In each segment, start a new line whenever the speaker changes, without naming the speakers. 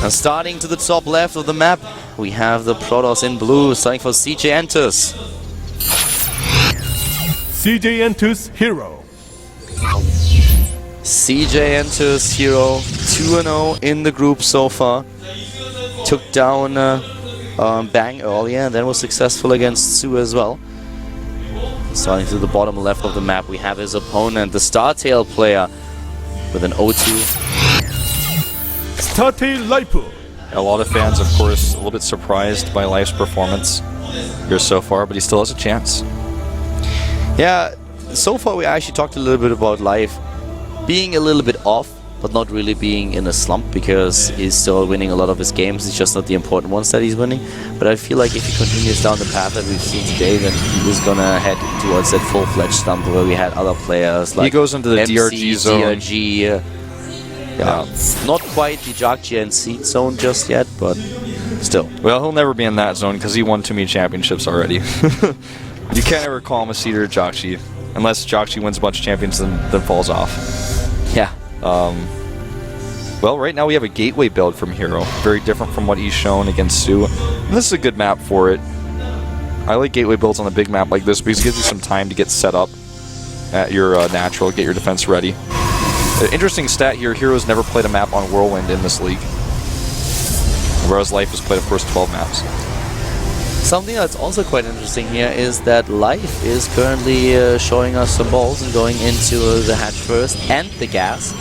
And starting to the top left of the map, we have the Protoss in blue, starting for CJ Entus.
CJ Entus Hero.
CJ Entus Hero, 2-0 in the group so far. Took down Bang earlier and then was successful against Su as well. Starting to the bottom left of the map, we have his opponent, the Startail player, with an 0-2.
Startail Laipu.
A lot of fans, of course, a little bit surprised by Life's performance here so far, but he still has a chance.
Yeah, so far we actually talked a little bit about Life being a little bit off, but not really being in a slump, because he's still winning a lot of his games. It's just not the important ones that he's winning. But I feel like if he continues down the path that we've seen today, then he's gonna head towards that full-fledged slump where we had other players like
he goes into the
MC,
DRG zone.
DRG, yeah, not quite the Jagchi and Seed zone just yet, but still.
Well, he'll never be in that zone because he won too many championships already. You can't ever call him a Seed or a Jagchi, unless Jagchi wins a bunch of champions and then falls off.
Yeah.
Well, right now we have a gateway build from Hero, very different from what he's shown against Su. And this is a good map for it. I like gateway builds on a big map like this because it gives you some time to get set up at your natural, get your defense ready. Interesting stat here, Hero's never played a map on Whirlwind in this league, whereas Life has played, of course, 12 maps.
Something that's also quite interesting here is that Life is currently showing us some balls and going into the hatch first and the gas.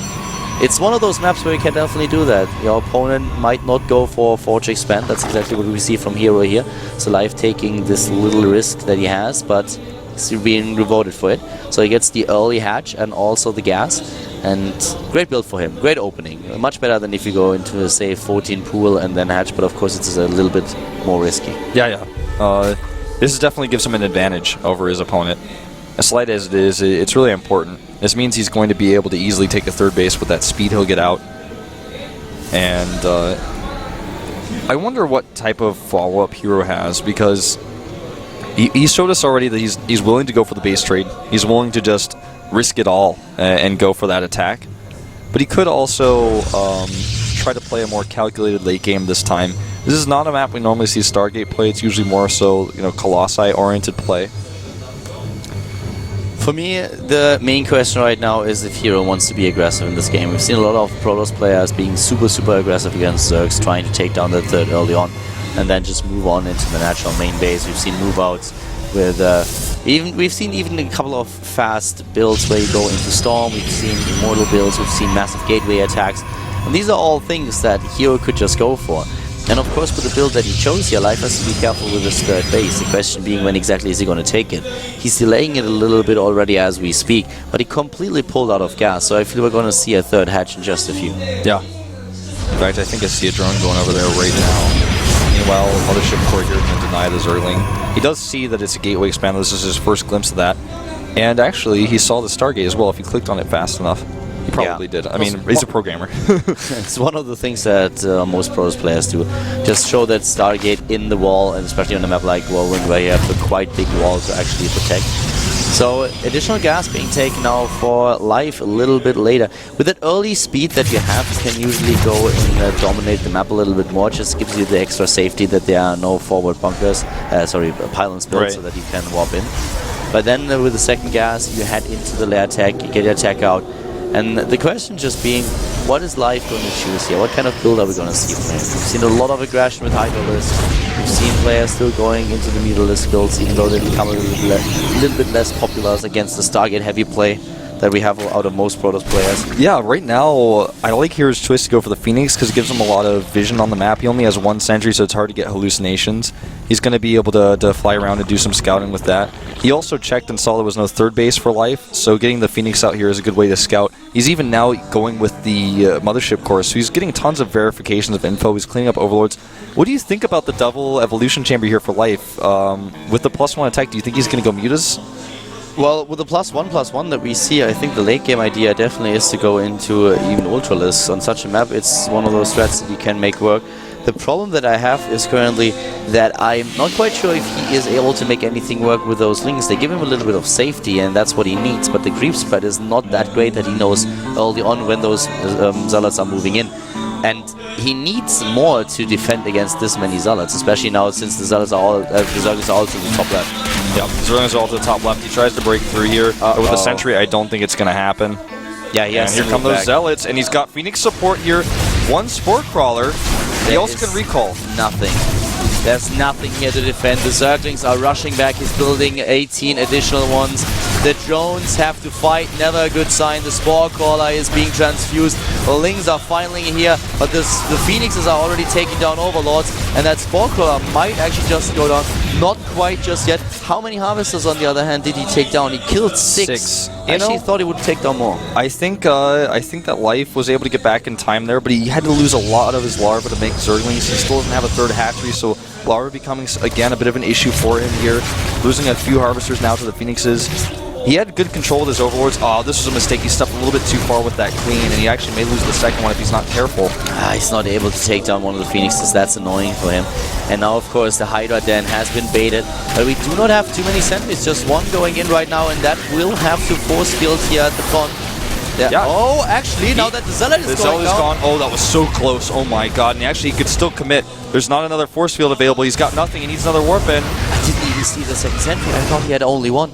It's one of those maps where you can definitely do that. Your opponent might not go for Forge Expand. That's exactly what we see from Hero here. So Life taking this little risk that he has, but he's being rewarded for it. So he gets the early hatch and also the gas. And great build for him, great opening. Much better than if you go into, say, 14 pool and then hatch, but of course it's a little bit more risky.
Yeah. This definitely gives him an advantage over his opponent. As slight as it is, it's really important. This means he's going to be able to easily take a third base with that speed he'll get out. And I wonder what type of follow-up Hero has, because he showed us already that he's willing to go for the base trade. He's willing to just risk it all and go for that attack. But he could also try to play a more calculated late game this time. This is not a map we normally see Stargate play. It's usually more so, Colossi-oriented play.
For me, the main question right now is if Hero wants to be aggressive in this game. We've seen a lot of Protoss players being super aggressive against Zergs, trying to take down the third early on, and then just move on into the natural main base. We've seen move-outs with we've seen even a couple of fast builds where you go into Storm. We've seen Immortal builds. We've seen massive gateway attacks, and these are all things that Hero could just go for. And of course, with the build that he chose here, Life has to be careful with his third base. The question being, when exactly is he going to take it? He's delaying it a little bit already as we speak, but he completely pulled out of gas, so I feel we're going to see a third hatch in just a few.
Yeah. In fact, I think I see a drone going over there right now. Meanwhile, Mothership Korea here can deny the Zergling. He does see that it's a gateway expander. This is his first glimpse of that. And actually, he saw the Stargate as well if he clicked on it fast enough. He probably did. I mean, he's a programmer.
It's one of the things that most Protoss players do. Just show that Stargate in the wall, and especially on a map like Whirlwind, where you have a quite big wall to actually protect. So additional gas being taken now for Life a little bit later. With that early speed that you have, you can usually go and dominate the map a little bit more. Just gives you the extra safety that there are no forward bunkers, pylons built, so that you can warp in. But then with the second gas, you head into the lair tech, you get your tech out. And the question just being, what is Life going to choose here? What kind of build are we going to see from him? We've seen a lot of aggression with Hydralisk. We've seen players still going into the Mutalisk builds, even though they become a little bit less popular against the Stargate heavy play that we have out of most Protoss players.
Yeah, right now, I like Hero's choice to go for the Phoenix because it gives him a lot of vision on the map. He only has one sentry, so it's hard to get hallucinations. He's going to be able to fly around and do some scouting with that. He also checked and saw there was no third base for Life, so getting the Phoenix out here is a good way to scout. He's even now going with the Mothership Core, so he's getting tons of verifications of info. He's cleaning up Overlords. What do you think about the double evolution chamber here for Life? With the +1 attack, do you think he's going to go Mutas?
Well, with the +1/+1 that we see, I think the late game idea definitely is to go into even Ultralisks. On such a map, it's one of those threats that you can make work. The problem that I have is currently that I'm not quite sure if he is able to make anything work with those links. They give him a little bit of safety, and that's what he needs, but the creep spread is not that great that he knows early on when those zealots are moving in. And he needs more to defend against this many Zealots, especially now since the Zealots are all, the Zerglings are all to the top left.
Yeah, Zerglings are all to the top left. He tries to break through here. But with the Sentry, I don't think it's going to happen.
Yeah, he has
and here come those Zealots, and he's got Phoenix support here. One Spore Crawler. He also can recall.
Nothing. There's nothing here to defend. The Zerglings are rushing back. He's building 18 additional ones. The drones have to fight. Never a good sign. The Spore Crawler is being transfused. The Lings are finally here, but the Phoenixes are already taking down Overlords, and that Spore Crawler might actually just go down. Not quite just yet. How many Harvesters, on the other hand, did he take down? He killed 6. I actually thought he would take down more.
I think that Life was able to get back in time there, but he had to lose a lot of his larva to make Zerglings. He still doesn't have a third hatchery, so larva becoming, again, a bit of an issue for him here. Losing a few Harvesters now to the Phoenixes. He had good control of his Overlords. Oh, this was a mistake. He stepped a little bit too far with that Queen, and he actually may lose the second one if he's not careful.
He's not able to take down one of the Phoenixes. That's annoying for him. And now, of course, the Hydra Den has been baited. But we do not have too many sentries. Just one going in right now, and that will have to force field here at the front. Yeah. Oh, actually, now that the Zealot is going down.
Oh, that was so close. Oh my god. And actually, he could still commit. There's not another force field available. He's got nothing. He needs another Warpin.
I didn't even see the second sentry. I thought he had only one.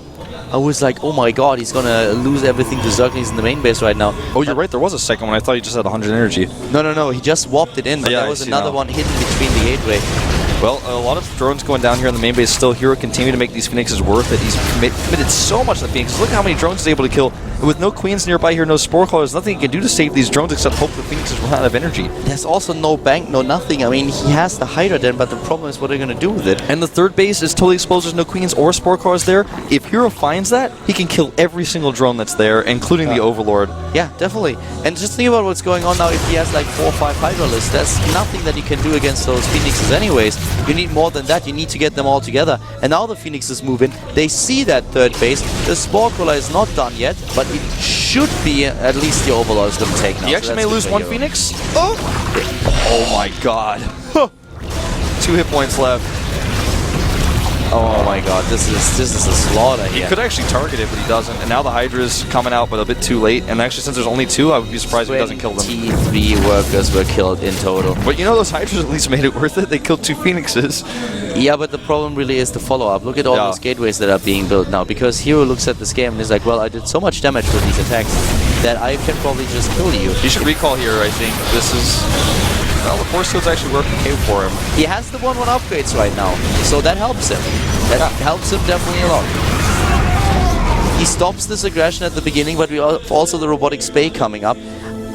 I was like, oh my god, he's gonna lose everything to Zerglings in the main base right now.
Oh, you're right, there was a second one. I thought he just had 100 energy.
No, he just warped it in, but there was another one hidden between the gateway.
Well, a lot of drones going down here in the main base still. Hero continue to make these Phoenixes worth it. He's committed so much to the Phoenixes. Look how many drones he's able to kill. And with no Queens nearby here, no Spore Crawlers, nothing he can do to save these drones except hope the Phoenixes run out of energy.
There's also no bank, no nothing. I mean, he has the Hydra Den, but the problem is what they're going to do with it.
And the third base is totally exposed. There's no Queens or Spore Crawlers there. If Hero finds that, he can kill every single drone that's there, including the Overlord.
Yeah, definitely. And just think about what's going on now. If he has like 4 or 5 Hydra lists, there's nothing that he can do against those Phoenixes anyways. You need more than that. You need to get them all together. And now the Phoenixes move in. They see that third base. The Spore Crawler is not done yet, but it should be at least the Overlord is going to take now.
He actually may lose one Phoenix. Oh my god. 2 hit points left.
Oh my god, this is a slaughter here.
He could actually target it, but he doesn't. And now the Hydra's coming out, but a bit too late. And actually, since there's only 2, I would be surprised if he doesn't kill them.
23 workers were killed in total.
But you know, those Hydras at least made it worth it. They killed 2 Phoenixes.
Yeah, but the problem really is the follow-up. Look at all those gateways that are being built now. Because Hero looks at this game and is like, well, I did so much damage with these attacks that I can probably just kill you.
You should recall here, I think. This is... Well, the force field's actually working for him.
He has the 1-1 upgrades right now, so that helps him. That helps him definitely a lot. He stops this aggression at the beginning, but we have also the robotic spay coming up.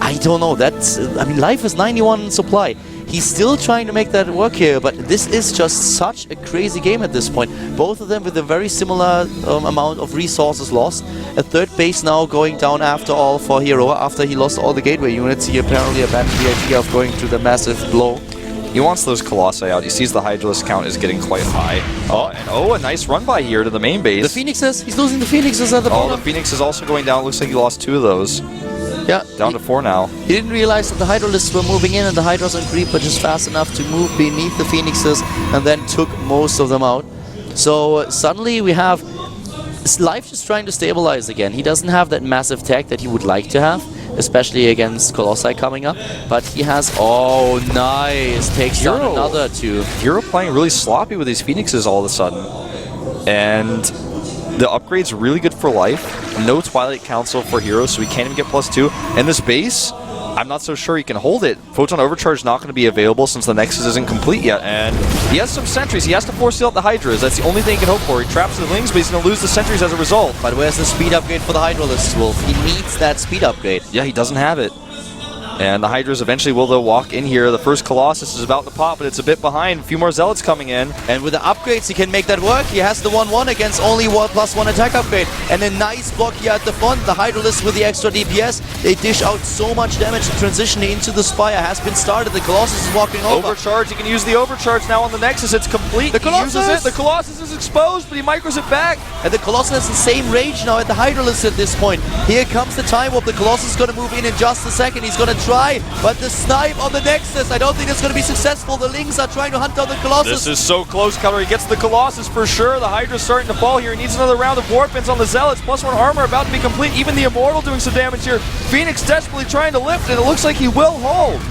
I don't know. That's I mean, life is 91 supply. He's still trying to make that work here, but this is just such a crazy game at this point. Both of them with a very similar amount of resources lost. A third base now going down after all for Hero. After he lost all the gateway units, he apparently abandoned the idea of going to the massive blow.
He wants those Colossi out. He sees the Hydralisk count is getting quite high. A nice run by here to the main base.
The Phoenixes? He's losing the Phoenixes at the bottom.
Oh, the Phoenix is also going down. Looks like he lost 2 of those.
Yeah.
Down to 4 now.
He didn't realize that the Hydralisks were moving in and the Hydras and Creep were just fast enough to move beneath the Phoenixes and then took most of them out. So suddenly we have Life just trying to stabilize again. He doesn't have that massive tech that he would like to have, especially against Colossi coming up. But he has... Oh, nice. Takes down another 2.
Hero playing really sloppy with these Phoenixes all of a sudden. And... the upgrade's really good for Life. No Twilight Council for Hero, so he can't even get +2. And this base, I'm not so sure he can hold it. Photon Overcharge not going to be available since the Nexus isn't complete yet. And he has some sentries. He has to force seal out the Hydras. That's the only thing he can hope for. He traps the Lings, but he's going to lose the sentries as a result.
But where's the speed upgrade for the Hydralisk, Wolf? He needs that speed upgrade.
Yeah, he doesn't have it. And the Hydras eventually will, though, walk in here. The first Colossus is about to pop, but it's a bit behind. A few more Zealots coming in.
And with the upgrades, he can make that work. He has the 1-1 against only +1 attack upgrade. And a nice block here at the front. The Hydralisk with the extra DPS. They dish out so much damage. The transition into the Spire has been started. The Colossus is walking over.
Overcharge. He can use the Overcharge now on the Nexus. It's complete.
The Colossus!
He uses it. The Colossus is exposed, but he micros it back.
And the Colossus has the same rage now at the Hydralisk at this point. Here comes the time warp. The Colossus is going to move in just a second. He's going to try, but the snipe on the Nexus, I don't think it's going to be successful. The Lings are trying to hunt down the Colossus.
This is so close, Cutter. He gets the Colossus for sure. The Hydra's starting to fall here. He needs another round of Warpins on the Zealots. +1 armor about to be complete. Even the Immortal doing some damage here. Phoenix desperately trying to lift, and it looks like he will hold.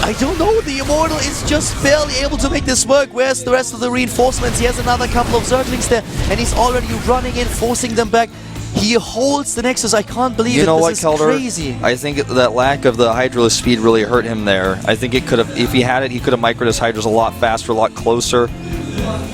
I don't know, the Immortal is just barely able to make this work. Where's the rest of the reinforcements? He has another couple of Zerglings there, and he's already running in, forcing them back. He holds the Nexus. I can't believe it.
You know what,
this is
Kelder?
crazy.
I think that lack of the Hydra's speed really hurt him there. I think it could have, if he had it, he could have microed his Hydras a lot faster, a lot closer.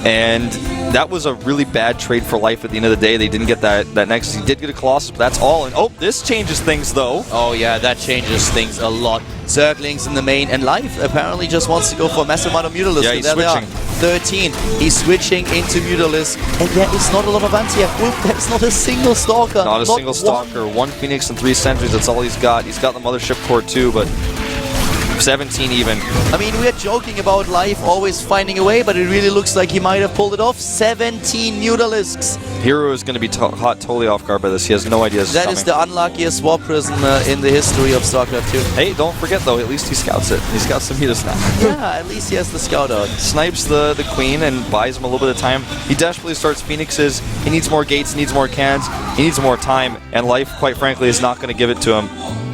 And that was a really bad trade for Life at the end of the day. They didn't get that Nexus. He did get a Colossus, but that's all. And oh, this changes things, though.
Oh yeah, that changes things a lot. Zerglings in the main, and Life apparently just wants to go for a massive amount of Mutalisk.
Yeah, he's
there
switching.
They are. 13. He's switching into Mutalisk, and there is not a lot of anti-air. There's not a single Stalker.
Not a single Stalker. One Phoenix and 3 Sentries. That's all he's got. He's got the Mothership Core too, but 17 even.
I mean, we're joking about Life always finding a way, but it really looks like he might have pulled it off. 17 Mutalisks.
Hero is going to be caught totally off guard by this. He has no idea this is
That
coming.
is the unluckiest War Prism in the history of Starcraft 2.
Hey, don't forget though, at least he scouts it. He scouts the Mutas now.
Yeah, at least he has the scout out.
Snipes the Queen and buys him a little bit of time. He desperately starts Phoenixes. He needs more gates, he needs more cannons, he needs more time, and Life, quite frankly, is not going to give it to him.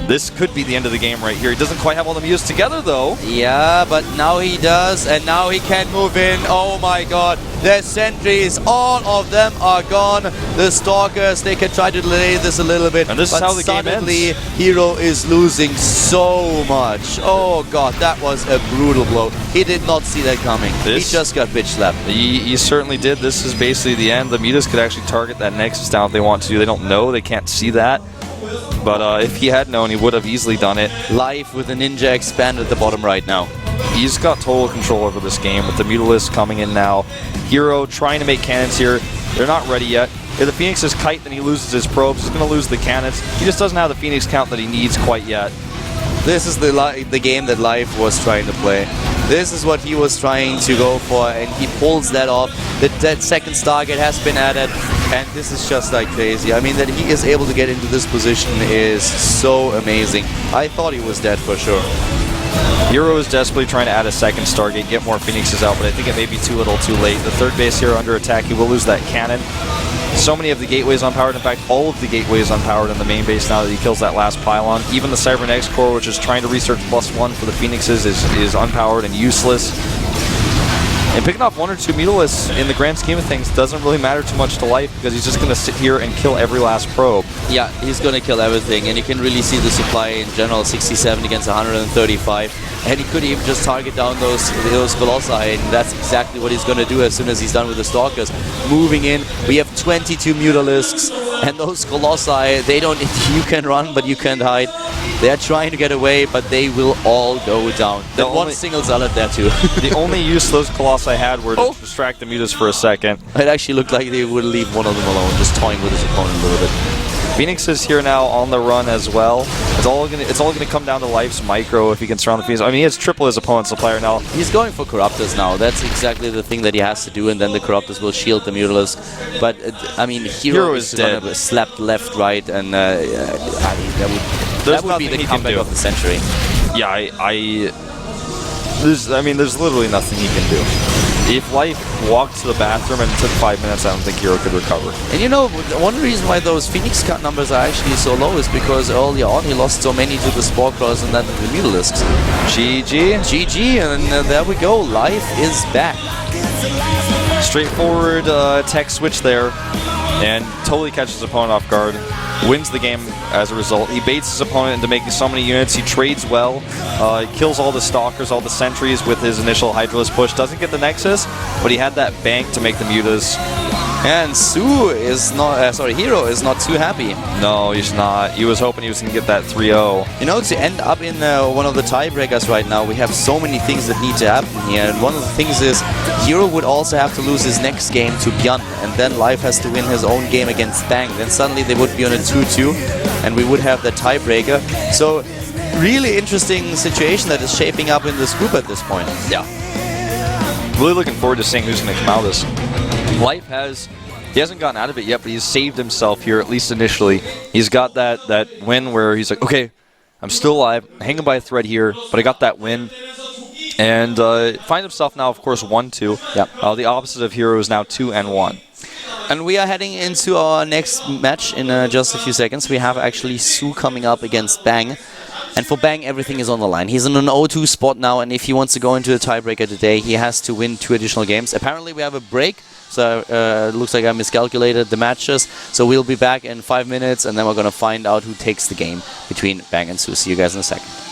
This could be the end of the game right here. He doesn't quite have all the Mutas together, though.
Yeah, but now he does, and now he can move in. Oh my god, there's sentries. All of them are gone. The Stalkers, they can try to delay this a little bit.
And this is how the game
suddenly,
ends.
Hero is losing so much. Oh god, that was a brutal blow. He did not see that coming. He just got bitch slapped.
He certainly did. This is basically the end. The Mutas could actually target that Nexus down if they want to. They don't know. They can't see that. But if he had known, he would have easily done it.
Life with the Ninja Expand at the bottom right now.
He's got total control over this game with the Mutalisk coming in now. Hero trying to make cannons here. They're not ready yet. If the Phoenix is kite, then he loses his probes. He's going to lose the cannons. He just doesn't have the Phoenix count that he needs quite yet.
This is the game that Life was trying to play. This is what he was trying to go for, and he pulls that off. That second Stargate has been added, and this is just like crazy. I mean, that he is able to get into this position is so amazing. I thought he was dead for sure.
Hero is desperately trying to add a second Stargate, get more Phoenixes out, but I think it may be too little too late. The third base here under attack, he will lose that cannon. So many of the gateways unpowered. In fact, all of the gateways unpowered in the main base now that he kills that last pylon. Even the Cybernetics core, which is trying to research +1 for the Phoenixes, is unpowered and useless. And picking off 1 or 2 Mutalisks in the grand scheme of things doesn't really matter too much to Life, because he's just going to sit here and kill every last probe.
Yeah, he's going to kill everything, and you can really see the supply in general, 67 against 135. And he could even just target down those Colossi, and that's exactly what he's going to do as soon as he's done with the Stalkers. Moving in, we have 22 Mutalisks, and those Colossi, they don't, you can run, but you can't hide. They're trying to get away, but they will all go down. That one single Zealot there too.
The only use those Colossi had were to distract the Mutas for a second.
It actually looked like they would leave one of them alone, just toying with his opponent a little bit.
Phoenix is here now on the run as well. It's all gonna come down to Life's micro if he can surround the Phoenix. I mean, he has triple his opponent's supplier now.
He's going for Corruptors now. That's exactly the thing that he has to do, and then the Corruptors will shield the Mutalisk. But I mean, Hero is dead. Slapped left, right, and I mean, that would be the comeback of the century.
Yeah, there's literally nothing he can do. If Life walked to the bathroom and took 5 minutes, I don't think Hero could recover.
And you know, one reason why those Phoenix cut numbers are actually so low is because early on he lost so many to the Spore Claws and then to the Mutalisks. GG, and there we go. Life is back.
Straightforward tech switch there, and totally catches his opponent off guard. Wins the game as a result. He baits his opponent into making so many units. He trades well. He kills all the Stalkers, all the Sentries with his initial Hydralisk push. Doesn't get the Nexus, but he had that bank to make the Mutas.
And Hero is not too happy.
No, he's not. He was hoping he was going to get that 3-0.
You know, to end up in one of the tiebreakers right now, we have so many things that need to happen here. And one of the things is, Hero would also have to lose his next game to Beyond, and then Life has to win his own game against Bang. Then suddenly they would be on a 2-2, and we would have the tiebreaker. So, really interesting situation that is shaping up in this group at this point.
Yeah. Really looking forward to seeing who's going to come out of this. Life he hasn't gotten out of it yet, but he's saved himself here, at least initially. He's got that win where he's like, okay, I'm still alive, hanging by a thread here, but I got that win. And finds himself now, of course, 1-2.
Yep.
The opposite of Hero is now 2-1.
And we are heading into our next match in just a few seconds. We have actually Sue coming up against Bang. And for Bang, everything is on the line. He's in an 0-2 spot now, and if he wants to go into a tiebreaker today, he has to win 2 additional games. Apparently, we have a break, so it looks like I miscalculated the matches. So we'll be back in 5 minutes, and then we're going to find out who takes the game between Bang and Sue. See you guys in a second.